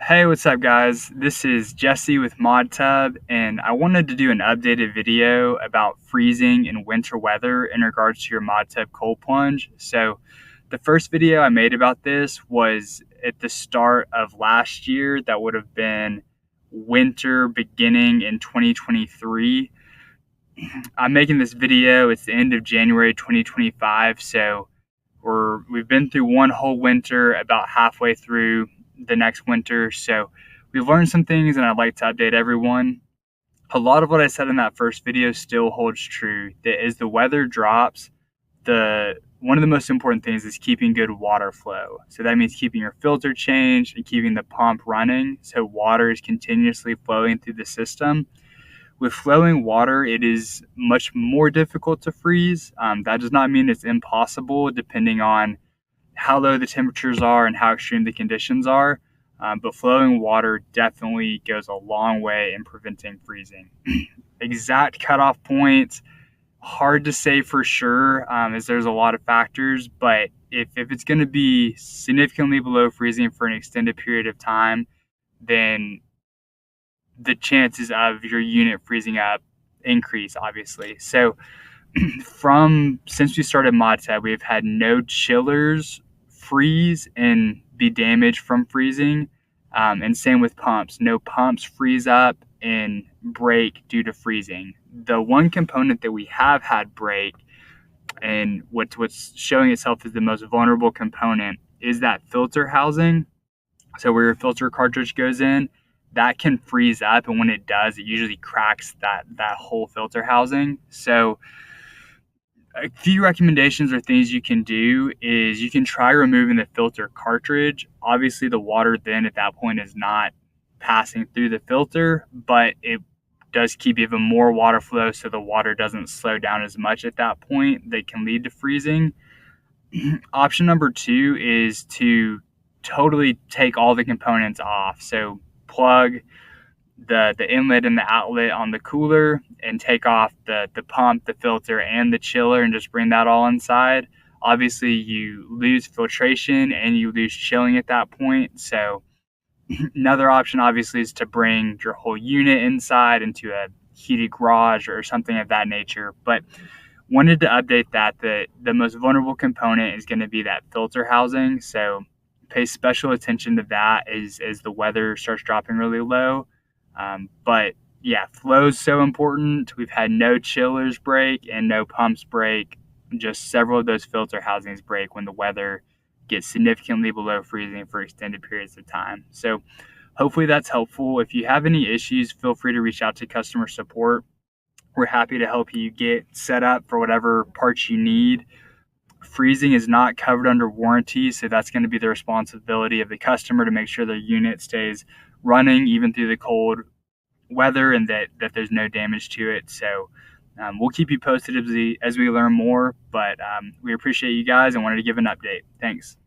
Hey, what's up, guys? This is Jesse with Modtub, and I wanted to do an updated video about freezing in winter weather in regards to your Modtub Cold Plunge. So, the first video I made about this was at the start of last year. That would have been winter beginning in 2023. I'm making this video, it's the end of January 2025, so we've been through one whole winter, about halfway through the next winter. So we've learned some things, and I'd like to update everyone. A lot of what I said in that first video still holds true. That as the weather drops, the one of the most important things is keeping good water flow. So that means keeping your filter changed and keeping the pump running so water is continuously flowing through the system. With flowing water, it is much more difficult to freeze. That does not mean it's impossible, depending on how low the temperatures are and how extreme the conditions are. But flowing water definitely goes a long way in preventing freezing. Exact cutoff points, hard to say for sure, as there's a lot of factors. But if it's going to be significantly below freezing for an extended period of time, then the chances of your unit freezing up increase, obviously. So since we started Modtub, we've had no chillers freeze and be damaged from freezing. And same with pumps. No pumps freeze up and break due to freezing. The one component that we have had break, and what's showing itself as the most vulnerable component, is that filter housing. So where your filter cartridge goes in, that can freeze up, and when it does, it usually cracks that whole filter housing. So a few recommendations or things you can do is you can try removing the filter cartridge. Obviously, the water then at that point is not passing through the filter, but it does keep even more water flow, so the water doesn't slow down as much at that point. That can lead to freezing. Option number two is to totally take all the components off. So plug the inlet and the outlet on the cooler and take off the pump, the filter, and the chiller, and just bring that all inside. Obviously, you lose filtration and you lose chilling at that point. So another option, obviously, is to bring your whole unit inside into a heated garage or something of that nature. But wanted to update that the most vulnerable component is going to be that filter housing. So pay special attention to that as the weather starts dropping really low. But yeah, flow is so important. We've had no chillers break and no pumps break. Just several of those filter housings break when the weather gets significantly below freezing for extended periods of time. So hopefully that's helpful. If you have any issues, feel free to reach out to customer support. We're happy to help you get set up for whatever parts you need. Freezing is not covered under warranty, so that's going to be the responsibility of the customer to make sure their unit stays running even through the cold weather and that there's no damage to it. So we'll keep you posted as we learn more, but we appreciate you guys and wanted to give an update. Thanks.